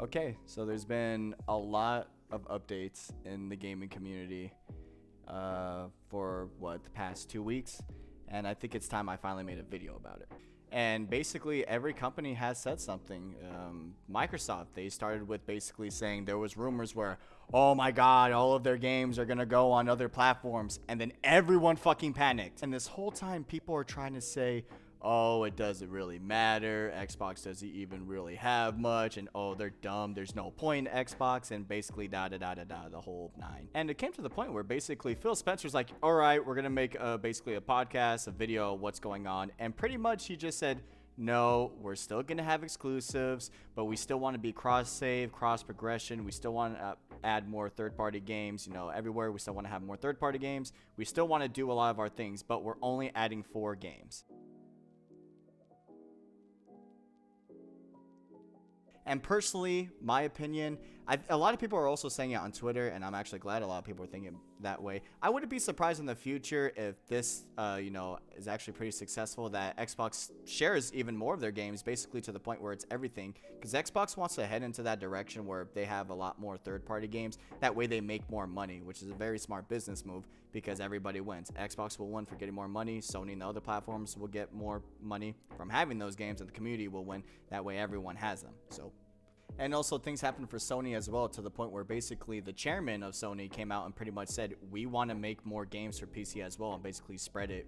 Okay, so there's been a lot of updates in the gaming community for the past 2 weeks, and I think it's time I finally made a video about it. And basically, every company has said something. Microsoft, they started with basically saying there was rumors where, oh my god, all of their games are gonna go on other platforms, and then everyone fucking panicked. And this whole time, people are trying to say, oh, it doesn't really matter, Xbox doesn't even really have much, and oh, they're dumb, there's no point in Xbox, and basically the whole nine. And it came to the point where basically Phil Spencer's like, all right, we're gonna make basically a podcast, a video, what's going on, and pretty much he just said, no, we're still gonna have exclusives, but we still want to be cross-save, cross-progression, we still want to add more third-party games, everywhere, we still want to have more third-party games, we still want to do a lot of our things, but we're only adding 4 games. And personally, my opinion, a lot of people are also saying it on Twitter, and I'm actually glad a lot of people are thinking that way. I wouldn't be surprised in the future if this, is actually pretty successful, that Xbox shares even more of their games, basically to the point where it's everything. Because Xbox wants to head into that direction where they have a lot more third-party games. That way they make more money, which is a very smart business move because everybody wins. Xbox will win for getting more money. Sony and the other platforms will get more money from having those games, and the community will win. That way everyone has them. And also things happened for Sony as well, to the point where basically the chairman of Sony came out and pretty much said, we want to make more games for PC as well, and basically spread it,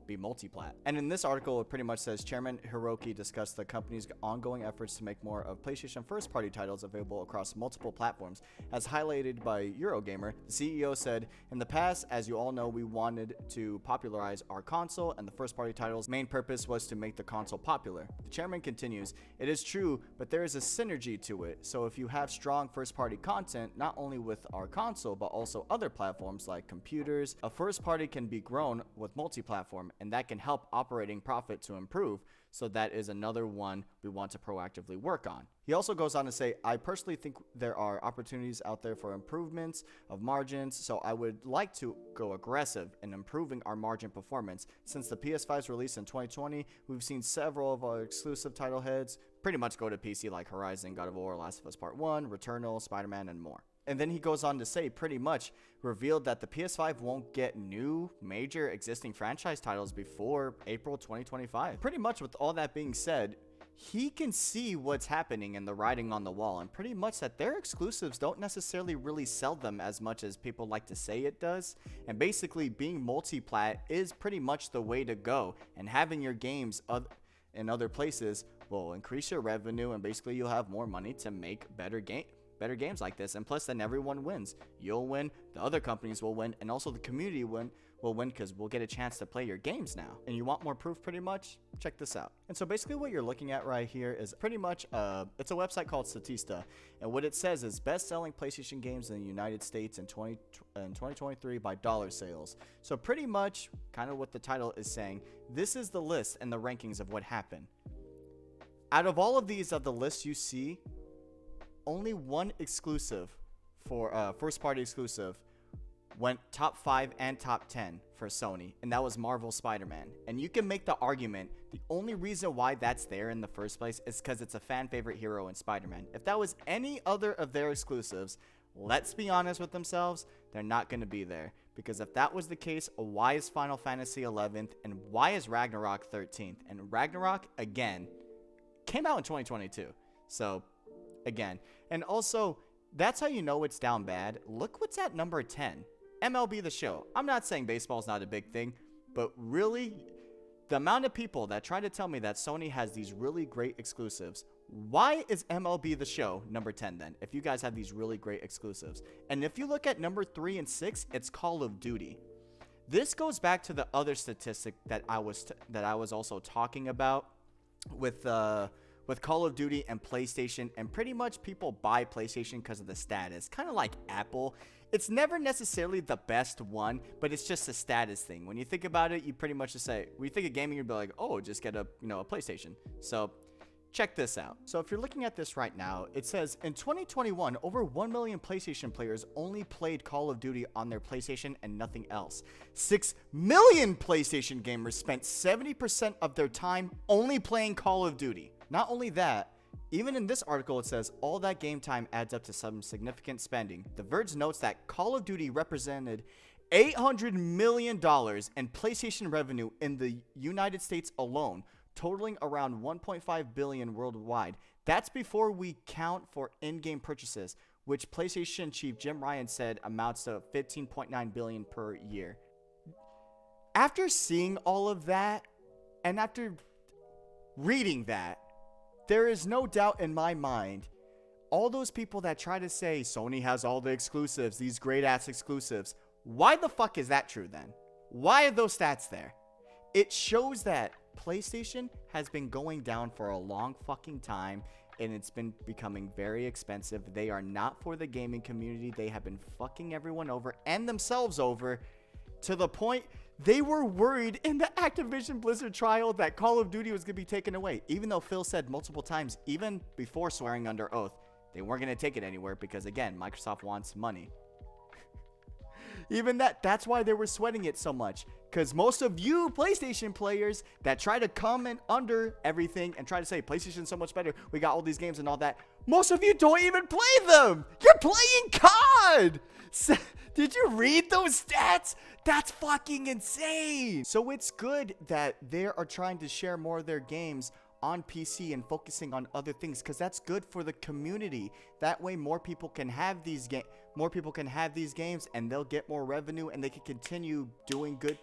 be multi-plat. And in this article, it pretty much says, Chairman Hiroki discussed the company's ongoing efforts to make more of PlayStation first-party titles available across multiple platforms. As highlighted by Eurogamer, the CEO said, in the past, as you all know, we wanted to popularize our console, and the first-party title's main purpose was to make the console popular. The chairman continues, it is true, but there is a synergy to it. So if you have strong first-party content, not only with our console, but also other platforms like computers, a first-party can be grown with multi-platform, and that can help operating profit to improve. So that is another one we want to proactively work on. He also goes on to say, I personally think there are opportunities out there for improvements of margins, so I would like to go aggressive in improving our margin performance. Since the PS5's release in 2020, we've seen several of our exclusive title heads pretty much go to PC, like Horizon, God of War, Last of Us Part 1, Returnal, Spider-Man, and more. And then he goes on to say, pretty much revealed that the PS5 won't get new major existing franchise titles before April 2025. Pretty much with all that being said, he can see what's happening in the writing on the wall, and pretty much that their exclusives don't necessarily really sell them as much as people like to say it does. And basically being multi-plat is pretty much the way to go, and having your games in other places will increase your revenue, and basically you'll have more money to make better games like this. And plus, then everyone wins. You'll win, the other companies will win, and also the community will win because we'll get a chance to play your games now. And you want more proof pretty much? Check this out. And so basically what you're looking at right here is pretty much it's a website called Statista, and what it says is best-selling PlayStation games in the United States in 2023 by dollar sales. So pretty much kind of what the title is saying, this is the list and the rankings of what happened. Out of all of these, of the lists you see, only one exclusive for first-party exclusive went top 5 and top 10 for Sony, and that was Marvel Spider-Man. And you can make the argument the only reason why that's there in the first place is because it's a fan favorite hero in Spider-Man. If that was any other of their exclusives, let's be honest with themselves, they're not going to be there. Because if that was the case, why is Final Fantasy 11th and why is Ragnarok 13th? And Ragnarok, again, came out in 2022. So again, and also that's how you know it's down bad. Look what's at number 10, MLB The Show. I'm not saying baseball's not a big thing, but really the amount of people that try to tell me that Sony has these really great exclusives, why is MLB The Show number 10 then, if you guys have these really great exclusives? And if you look at number 3 and 6, it's Call of Duty. This goes back to the other statistic that I was also talking about with Call of Duty and PlayStation, and pretty much people buy PlayStation because of the status. Kind of like Apple. It's never necessarily the best one, but it's just a status thing. When you think about it, you pretty much just say, when you think of gaming, you'd be like, oh, just get a PlayStation. So check this out. So if you're looking at this right now, it says in 2021, over 1 million PlayStation players only played Call of Duty on their PlayStation and nothing else. 6 million PlayStation gamers spent 70% of their time only playing Call of Duty. Not only that, Even in this article, it says all that game time adds up to some significant spending. The Verge notes that Call of Duty represented $800 million in PlayStation revenue in the United States alone, totaling around $1.5 billion worldwide. That's before we count for in-game purchases, which PlayStation chief Jim Ryan said amounts to $15.9 billion per year. After seeing all of that, and after reading that, there is no doubt in my mind, all those people that try to say Sony has all the exclusives, these great-ass exclusives, why the fuck is that true then? Why are those stats there? It shows that PlayStation has been going down for a long fucking time, and it's been becoming very expensive. They are not for the gaming community. They have been fucking everyone over and themselves over to the point they were worried in the Activision Blizzard trial that Call of Duty was going to be taken away. Even though Phil said multiple times, even before swearing under oath, they weren't going to take it anywhere because, again, Microsoft wants money. Even that's why they were sweating it so much. Because most of you PlayStation players that try to come in under everything and try to say PlayStation's so much better, we got all these games and all that, most of you don't even play them. You're playing COD. Did you read those stats? That's fucking insane. So it's good that they are trying to share more of their games on PC and focusing on other things, because that's good for the community. That way more people can have these games and they'll get more revenue and they can continue doing good,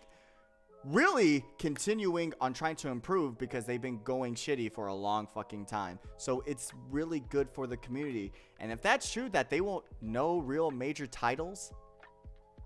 really continuing on trying to improve, because they've been going shitty for a long fucking time. So it's really good for the community. And if that's true, that they won't know real major titles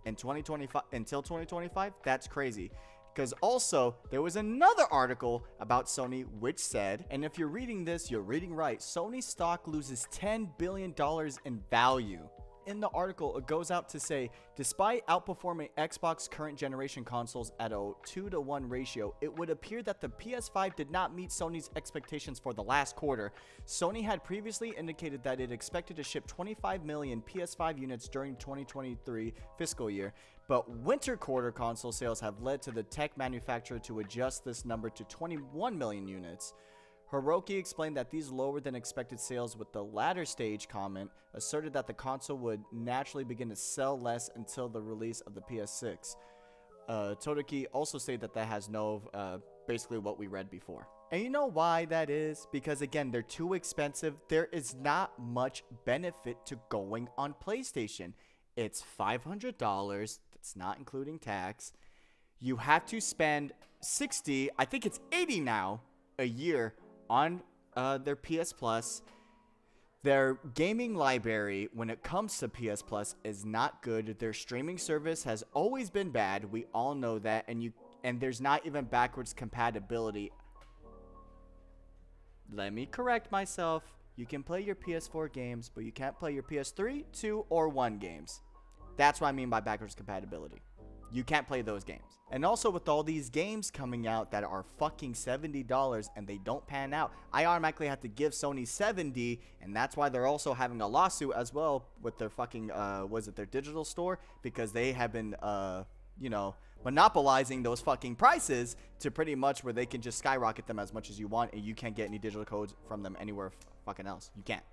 in 2025 until 2025, that's crazy. Because also, there was another article about Sony which said, and if you're reading this, you're reading right, Sony stock loses $10 billion in value. In the article, it goes out to say, despite outperforming Xbox current generation consoles at a 2-to-1 ratio, it would appear that the PS5 did not meet Sony's expectations for the last quarter. Sony had previously indicated that it expected to ship 25 million PS5 units during 2023 fiscal year, but winter quarter console sales have led to the tech manufacturer to adjust this number to 21 million units. Hiroki explained that these lower than expected sales with the latter stage comment asserted that the console would naturally begin to sell less until the release of the PS6. Todaki also stated that has no, basically what we read before. And you know why that is? Because again, they're too expensive. There is not much benefit to going on PlayStation. It's $500. That's not including tax. You have to spend $60, I think it's $80 now, a year on their PS Plus. Their gaming library, when it comes to PS Plus, is not good. Their streaming service has always been bad. We all know that, and there's not even backwards compatibility. Let me correct myself. You can play your PS4 games, but you can't play your PS3, 2, or 1 games. That's what I mean by backwards compatibility. You can't play those games. And also with all these games coming out that are fucking $70 and they don't pan out, I automatically have to give Sony $70, and that's why they're also having a lawsuit as well with their fucking, their digital store, because they have been, monopolizing those fucking prices to pretty much where they can just skyrocket them as much as you want, and you can't get any digital codes from them anywhere fucking else. You can't.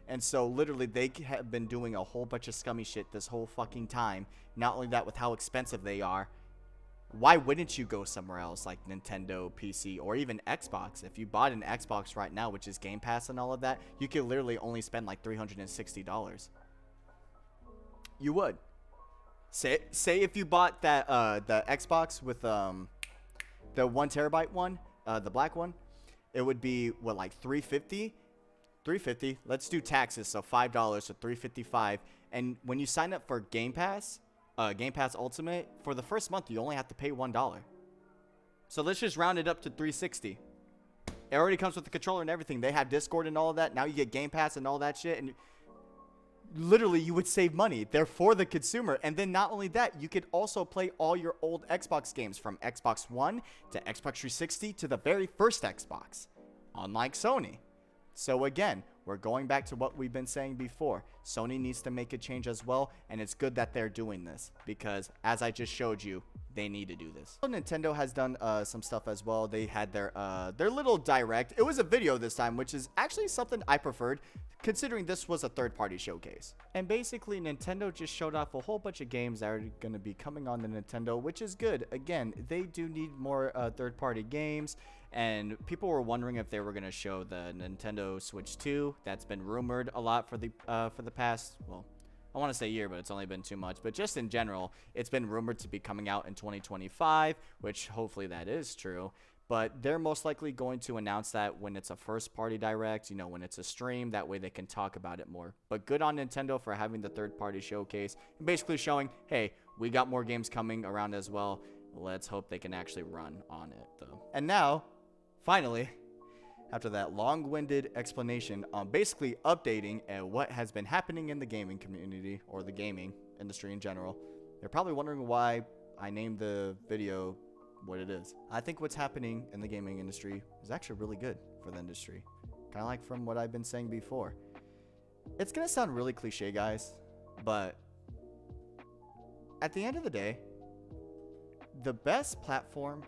And so literally they have been doing a whole bunch of scummy shit this whole fucking time. Not only that, with how expensive they are, why wouldn't you go somewhere else like Nintendo, PC, or even Xbox? If you bought an Xbox right now, which is Game Pass and all of that, you could literally only spend like $360. You would. Say if you bought that the Xbox with the 1 terabyte one, the black one, it would be what, like $350? $350. Let's do taxes, so $5, so $355. And when you sign up for Game Pass Ultimate, for the first month you only have to pay $1. So let's just round it up to $360. It already comes with the controller and everything. They have Discord and all of that. Now you get Game Pass and all that shit, and literally you would save money. They're for the consumer. And then not only that, you could also play all your old Xbox games from Xbox One to Xbox 360 to the very first Xbox, unlike Sony. So again, we're going back to what we've been saying before. Sony needs to make a change as well, and it's good that they're doing this, because as I just showed you, they need to do this. So Nintendo has done some stuff as well. They had their little direct. It was a video this time, which is actually something I preferred, considering this was a third-party showcase. And basically, Nintendo just showed off a whole bunch of games that are going to be coming on the Nintendo, which is good. Again, they do need more third-party games, and people were wondering if they were going to show the Nintendo Switch 2. That's been rumored a lot for the past, well, I want to say year, but it's only been 2 months. But just in general, it's been rumored to be coming out in 2025, which hopefully that is true. But they're most likely going to announce that when it's a first-party direct, you know, when it's a stream. That way they can talk about it more. But good on Nintendo for having the third-party showcase and basically showing, hey, we got more games coming around as well. Let's hope they can actually run on it, though. And now, finally, after that long-winded explanation on basically updating what has been happening in the gaming community or the gaming industry in general, you're probably wondering why I named the video what it is. I think what's happening in the gaming industry is actually really good for the industry. Kind of like from what I've been saying before. It's going to sound really cliche, guys, but at the end of the day, the best platform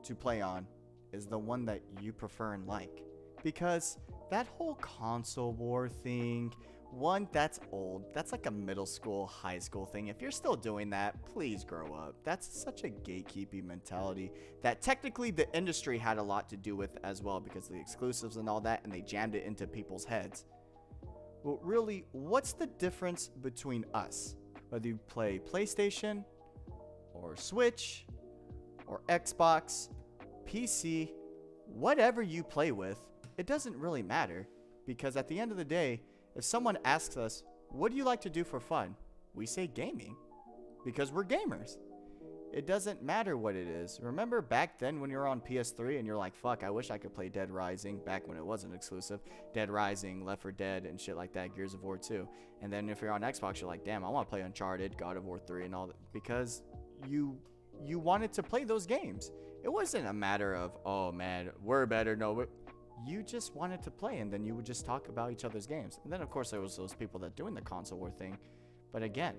to play on is the one that you prefer and like. Because that whole console war thing, one, that's old. That's like a middle school, high school thing. If you're still doing that, please grow up. That's such a gatekeeping mentality that technically the industry had a lot to do with as well, because of the exclusives and all that, and they jammed it into people's heads. Well, really, what's the difference between us? Whether you play PlayStation or Switch or Xbox, PC, whatever you play with, it doesn't really matter, because at the end of the day, if someone asks us, what do you like to do for fun? We say gaming, because we're gamers. It doesn't matter what it is. Remember back then when you were on PS3 and you're like, fuck, I wish I could play Dead Rising, back when it wasn't exclusive, Dead Rising, Left 4 Dead, and shit like that, Gears of War 2. And then if you're on Xbox, you're like, damn, I want to play Uncharted, God of War 3, and all that, because you wanted to play those games. It wasn't a matter of, oh man, we're better. No, you just wanted to play, and then you would just talk about each other's games. And then of course there was those people that doing the console war thing, but again,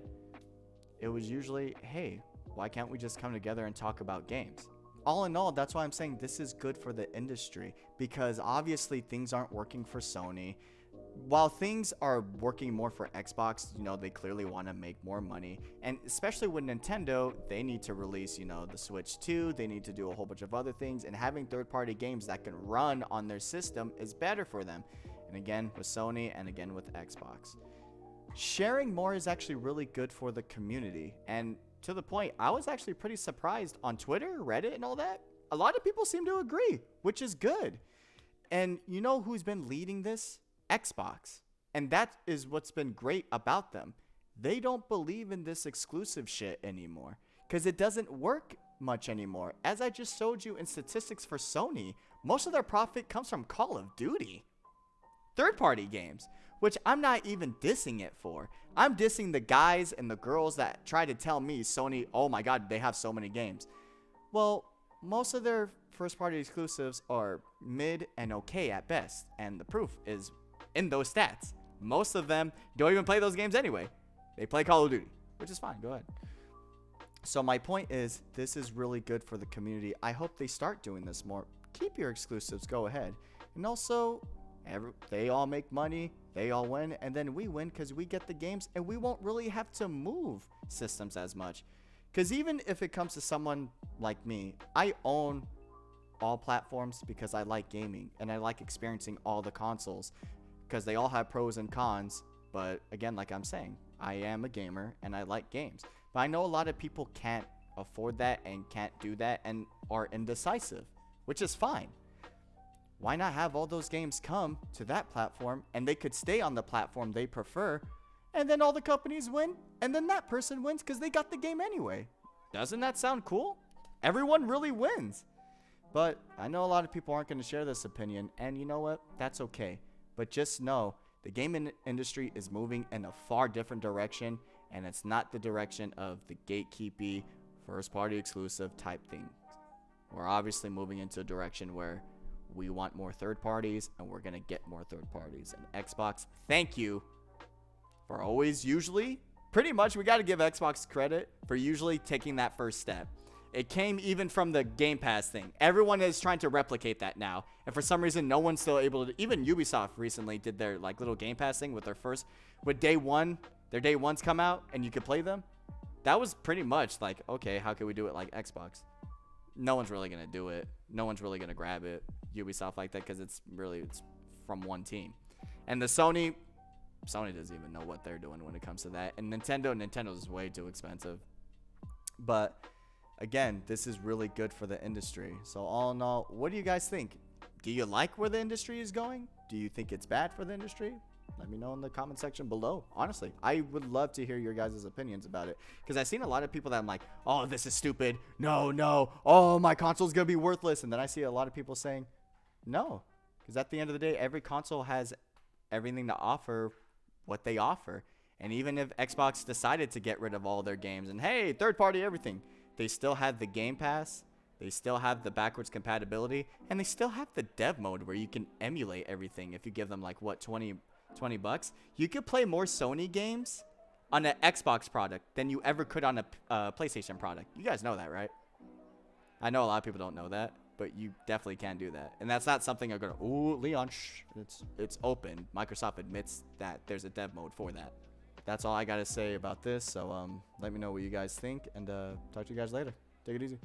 it was usually, hey, why can't we just come together and talk about games? All in all, that's why I'm saying this is good for the industry, because obviously things aren't working for Sony. While things are working more for Xbox, you know, they clearly want to make more money. And especially with Nintendo, they need to release, you know, the Switch 2. They need to do a whole bunch of other things. And having third-party games that can run on their system is better for them. And again, with Sony, and again with Xbox. Sharing more is actually really good for the community. And to the point, I was actually pretty surprised on Twitter, Reddit, and all that. A lot of people seem to agree, which is good. And you know who's been leading this? Xbox. And that is what's been great about them. They don't believe in this exclusive shit anymore, because it doesn't work much anymore. As I just showed you in statistics for Sony, most of their profit comes from Call of Duty, third-party games, which I'm not even dissing it for. I'm dissing the guys and the girls that try to tell me Sony, oh my god, they have so many games. Well, most of their first-party exclusives are mid and okay at best, and the proof is in those stats. Most of them don't even play those games anyway. They play Call of Duty, which is fine. Go ahead. So my point is, this is really good for the community. I hope they start doing this more. Keep your exclusives, go ahead. And also, they all make money, they all win, and then we win because we get the games, and we won't really have to move systems as much. Because even if it comes to someone like me, I own all platforms because I like gaming, and I like experiencing all the consoles, because they all have pros and cons. But again, like I'm saying, I am a gamer and I like games. But I know a lot of people can't afford that and can't do that and are indecisive, which is fine. Why not have all those games come to that platform, and they could stay on the platform they prefer, and then all the companies win, and then that person wins because they got the game anyway? Doesn't that sound cool? Everyone really wins. But I know a lot of people aren't going to share this opinion, and you know what? That's okay. But just know, the gaming industry is moving in a far different direction, and it's not the direction of the gatekeepy, first-party exclusive type thing. We're obviously moving into a direction where we want more third parties, and we're going to get more third parties. And Xbox, thank you for always usually pretty much we got to give Xbox credit for usually taking that first step. It came even from the Game Pass thing. Everyone is trying to replicate that now. And for some reason, no one's still able to. Even Ubisoft recently did their like little Game Pass thing with day one, their day ones come out and you could play them. That was pretty much like, okay, how can we do it like Xbox? No one's really going to do it. No one's really going to grab it, Ubisoft, like that, because it's from one team. And the Sony doesn't even know what they're doing when it comes to that. And Nintendo's is way too expensive. But again, this is really good for the industry. So all in all, what do you guys think? Do you like where the industry is going? Do you think it's bad for the industry? Let me know in the comment section below. Honestly, I would love to hear your guys' opinions about it. Because I've seen a lot of people that I'm like, oh, this is stupid. No. Oh, my console's going to be worthless. And then I see a lot of people saying, no. Because at the end of the day, every console has everything to offer what they offer. And even if Xbox decided to get rid of all their games and, hey, third-party everything, they still have the Game Pass. They still have the backwards compatibility. And they still have the dev mode where you can emulate everything. If you give them, like, what, $20, you could play more Sony games on an Xbox product than you ever could on a PlayStation product. You guys know that, right? I know a lot of people don't know that, but you definitely can do that. And that's not something I'm gonna, ooh, Leon, shh. It's open. Microsoft admits that there's a dev mode for that. That's all I gotta say about this. So let me know what you guys think, and talk to you guys later. Take it easy.